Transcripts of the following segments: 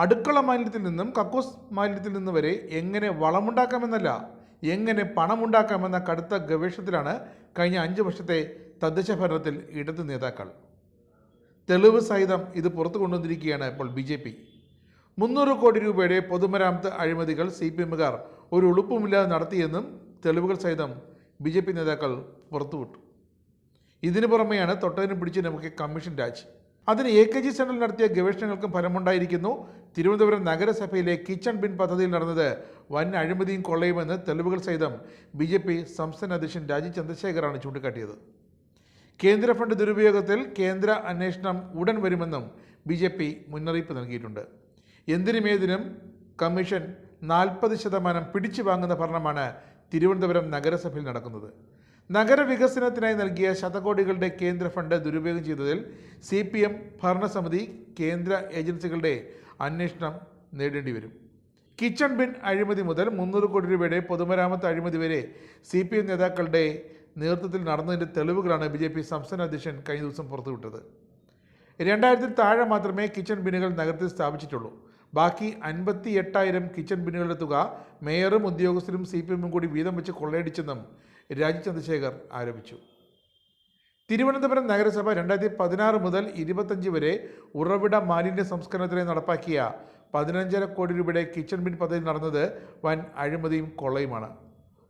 അടുക്കള മാലിന്യത്തിൽ നിന്നും കക്കൂസ് മാലിന്യത്തിൽ നിന്ന് വരെ എങ്ങനെ വളമുണ്ടാക്കാമെന്നല്ല, എങ്ങനെ പണമുണ്ടാക്കാമെന്ന കടുത്ത ഗവേഷണത്തിലാണ് കഴിഞ്ഞ 5 വർഷത്തെ തദ്ദേശ ഭരണത്തിൽ ഇടത് നേതാക്കൾ. തെളിവ് സഹിതം ഇത് പുറത്തു കൊണ്ടുവന്നിരിക്കുകയാണ് ഇപ്പോൾ BJP. 300 കോടി രൂപയുടെ പൊതുമരാമത്ത് അഴിമതികൾ CPMകാർ ഒരു ഉളുപ്പുമില്ലാതെ നടത്തിയെന്നും തെളിവുകൾ സഹിതം BJP നേതാക്കൾ പുറത്തുവിട്ടു. ഇതിനു പുറമെയാണ് തൊട്ടതിനും പിടിച്ച് നമുക്ക് കമ്മീഷൻ രാജ്. അതിന് AKG സെന്ററിൽ നടത്തിയ ഗവേഷണങ്ങൾക്കും ഫലമുണ്ടായിരിക്കുന്നു. തിരുവനന്തപുരം നഗരസഭയിലെ കിച്ചൺ ബിൻ പദ്ധതിയിൽ നടന്നത് വൻ അഴിമതിയും കൊള്ളയുമെന്ന് തെളിവുകൾ സഹിതം BJP സംസ്ഥാന അധ്യക്ഷൻ രാജീവ് ചന്ദ്രശേഖറാണ് ചൂണ്ടിക്കാട്ടിയത്. കേന്ദ്ര ഫണ്ട് ദുരുപയോഗത്തിൽ കേന്ദ്ര അന്വേഷണം ഉടൻ വരുമെന്നും BJP മുന്നറിയിപ്പ് നൽകിയിട്ടുണ്ട്. എന്തിനുമേതിനും കമ്മീഷൻ 40% പിടിച്ചു വാങ്ങുന്ന ഭരണമാണ് തിരുവനന്തപുരം നഗരസഭയിൽ നടക്കുന്നത്. നഗരവികസനത്തിനായി നൽകിയ ശതകോടികളുടെ കേന്ദ്ര ഫണ്ട് ദുരുപയോഗം ചെയ്തതിൽ CPM ഭരണസമിതി കേന്ദ്ര ഏജൻസികളുടെ അന്വേഷണം നേടേണ്ടി വരും. കിച്ചൺ ബിൻ അഴിമതി മുതൽ 300 കോടി രൂപയുടെ പൊതുമരാമത്ത് അഴിമതി വരെ CPM നേതാക്കളുടെ നേതൃത്വത്തിൽ നടന്നതിൻ്റെ തെളിവുകളാണ് BJP സംസ്ഥാന അധ്യക്ഷൻ കഴിഞ്ഞ ദിവസം പുറത്തുവിട്ടത്. 2000 താഴെ മാത്രമേ കിച്ചൺ ബിന്നുകൾ നഗരത്തിൽ സ്ഥാപിച്ചിട്ടുള്ളൂ. ബാക്കി 58,000 കിച്ചൺ ബിന്നുകളുടെ തുക മേയറും ഉദ്യോഗസ്ഥരും CPMും കൂടി വീതം വെച്ച് കൊള്ളയടിച്ചെന്നും രാജീവ് ചന്ദ്രശേഖർ ആരോപിച്ചു. തിരുവനന്തപുരം നഗരസഭ 2016 മുതൽ 25 വരെ ഉറവിട മാലിന്യ സംസ്കരണത്തിനായി നടപ്പാക്കിയ 15.5 കോടി രൂപയുടെ കിച്ചൺ ബിൻ പദ്ധതി നടന്നത് വൻ അഴിമതിയും കൊള്ളയുമാണ്.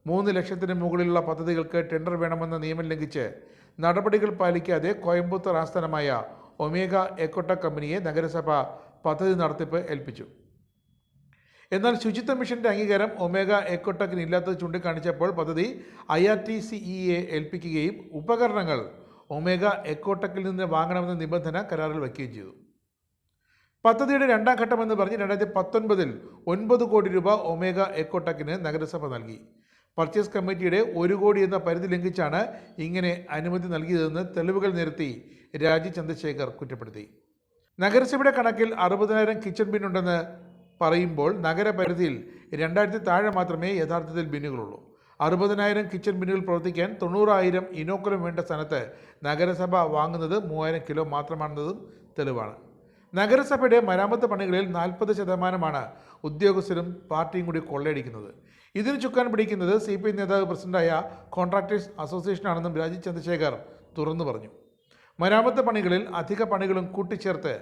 3 ലക്ഷത്തിന് മുകളിലുള്ള പദ്ധതികൾക്ക് ടെൻഡർ വേണമെന്ന നിയമം ലംഘിച്ച് നടപടികൾ പാലിക്കാതെ കോയമ്പത്തൂർ ആസ്ഥാനമായ ഒമേഗ എക്കോടെക് കമ്പനിയെ നഗരസഭ പദ്ധതി നടത്തിപ്പ് ഏൽപ്പിച്ചു. എന്നാൽ ശുചിത്വ മിഷന്റെ അംഗീകാരം ഒമേഗ എക്കോടെക്കിന് ഇല്ലാത്തത് ചൂണ്ടിക്കാണിച്ചപ്പോൾ പദ്ധതി IRTCEയെ ഏൽപ്പിക്കുകയും ഉപകരണങ്ങൾ ഒമേഗ എക്കോടെക്കിൽ നിന്ന് വാങ്ങണമെന്ന നിബന്ധന കരാറിൽ വയ്ക്കുകയും ചെയ്തു. പദ്ധതിയുടെ 2ാം ഘട്ടമെന്ന് പറഞ്ഞ് 2019 9 കോടി രൂപ ഒമേഗ എക്കോടെക്കിന് നഗരസഭ നൽകി. പർച്ചേസ് കമ്മിറ്റിയുടെ 1 കോടി എന്ന പരിധി ലംഘിച്ചാണ് ഇങ്ങനെ അനുമതി നൽകിയതെന്ന് തെളിവുകൾ നിരത്തി രാജീവ് ചന്ദ്രശേഖർ കുറ്റപ്പെടുത്തി. നഗരസഭയുടെ കണക്കിൽ 60,000 കിച്ചൺ ബിൻ ഉണ്ടെന്ന് പറയുമ്പോൾ നഗരപരിധിയിൽ 2000 താഴെ മാത്രമേ യഥാർത്ഥത്തിൽ ബിന്നുകളുള്ളൂ. 60,000 കിച്ചൺ ബിന്നുകൾ പ്രവർത്തിക്കാൻ 90,000 ഇനോക്കുലം വേണ്ട സ്ഥാനത്ത് നഗരസഭ വാങ്ങുന്നത് 3,000 കിലോ മാത്രമാണെന്നതും തെളിവാണ്. നഗരസഭയുടെ മരാമത്ത് പണികളിൽ 40% ഉദ്യോഗസ്ഥരും പാർട്ടിയും കൂടി കൊള്ളയടിക്കുന്നത്. ഇതിന് ചുക്കാൻ പിടിക്കുന്നത് CPM നേതാവ് പ്രസിഡന്റായ കോൺട്രാക്ടേഴ്സ് അസോസിയേഷനാണെന്നും രാജീവ് ചന്ദ്രശേഖർ തുറന്നു പറഞ്ഞു. മരാമത്ത് പണികളിൽ അധിക പണികളും കൂട്ടിച്ചേർത്ത്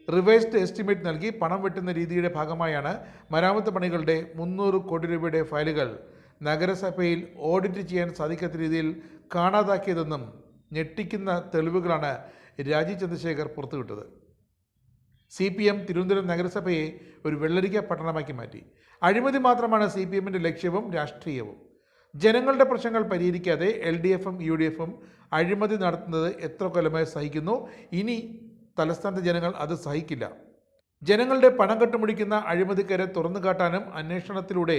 റിവൈസ്ഡ് എസ്റ്റിമേറ്റ് നൽകി പണം വെട്ടുന്ന രീതിയുടെ ഭാഗമായാണ് മരാമത്ത് പണികളുടെ 300 കോടി രൂപയുടെ ഫയലുകൾ നഗരസഭയിൽ ഓഡിറ്റ് ചെയ്യാൻ സാധിക്കാത്ത രീതിയിൽ കാണാതാക്കിയതെന്നും ഞെട്ടിക്കുന്ന തെളിവുകളാണ് രാജീവ് ചന്ദ്രശേഖർ പുറത്തുവിട്ടത്. CPM തിരുവനന്തപുരം നഗരസഭയെ ഒരു വെള്ളരിക്ക പട്ടണമാക്കി മാറ്റി. അഴിമതി മാത്രമാണ് CPMന്റെ ലക്ഷ്യവും രാഷ്ട്രീയവും. ജനങ്ങളുടെ പ്രശ്നങ്ങൾ പരിഹരിക്കാതെ LDFും UDFും അഴിമതി നടത്തുന്നത് എത്ര കൊല്ലമായി സഹിക്കുന്നു. ഇനി തലസ്ഥാനത്തെ ജനങ്ങൾ അത് സഹിക്കില്ല. ജനങ്ങളുടെ പണം കെട്ടുമുടിക്കുന്ന അഴിമതിക്കാരെ തുറന്നു കാട്ടാനും അന്വേഷണത്തിലൂടെ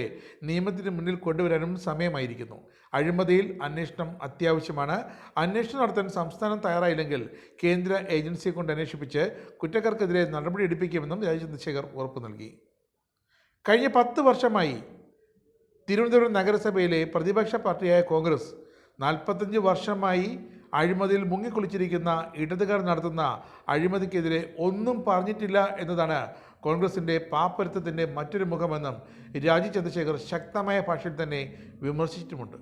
നിയമത്തിന് മുന്നിൽ കൊണ്ടുവരാനും സമയമായിരിക്കുന്നു. അഴിമതിയിൽ അന്വേഷണം അത്യാവശ്യമാണ്. അന്വേഷണം നടത്താൻ സംസ്ഥാനം തയ്യാറായില്ലെങ്കിൽ കേന്ദ്ര ഏജൻസിയെ കൊണ്ട് അന്വേഷിപ്പിച്ച് കുറ്റക്കാർക്കെതിരെ നടപടിയെടുപ്പിക്കുമെന്നും രാജീവ് ചന്ദ്രശേഖർ ഉറപ്പു നൽകി. കഴിഞ്ഞ 10 വർഷമായി തിരുവനന്തപുരം നഗരസഭയിലെ പ്രതിപക്ഷ പാർട്ടിയായ കോൺഗ്രസ് 45 വർഷമായി അഴിമതിയിൽ മുങ്ങിക്കുളിച്ചിരിക്കുന്ന ഇടതുകാർ നടത്തുന്ന അഴിമതിക്കെതിരെ ഒന്നും പറഞ്ഞിട്ടില്ല എന്നതാണ് കോൺഗ്രസിൻ്റെ പാപ്പരത്വത്തിൻ്റെ മറ്റൊരു മുഖമെന്നും രാജീവ് ചന്ദ്രശേഖർ ശക്തമായ ഭാഷയിൽ തന്നെ വിമർശിച്ചിട്ടുമുണ്ട്.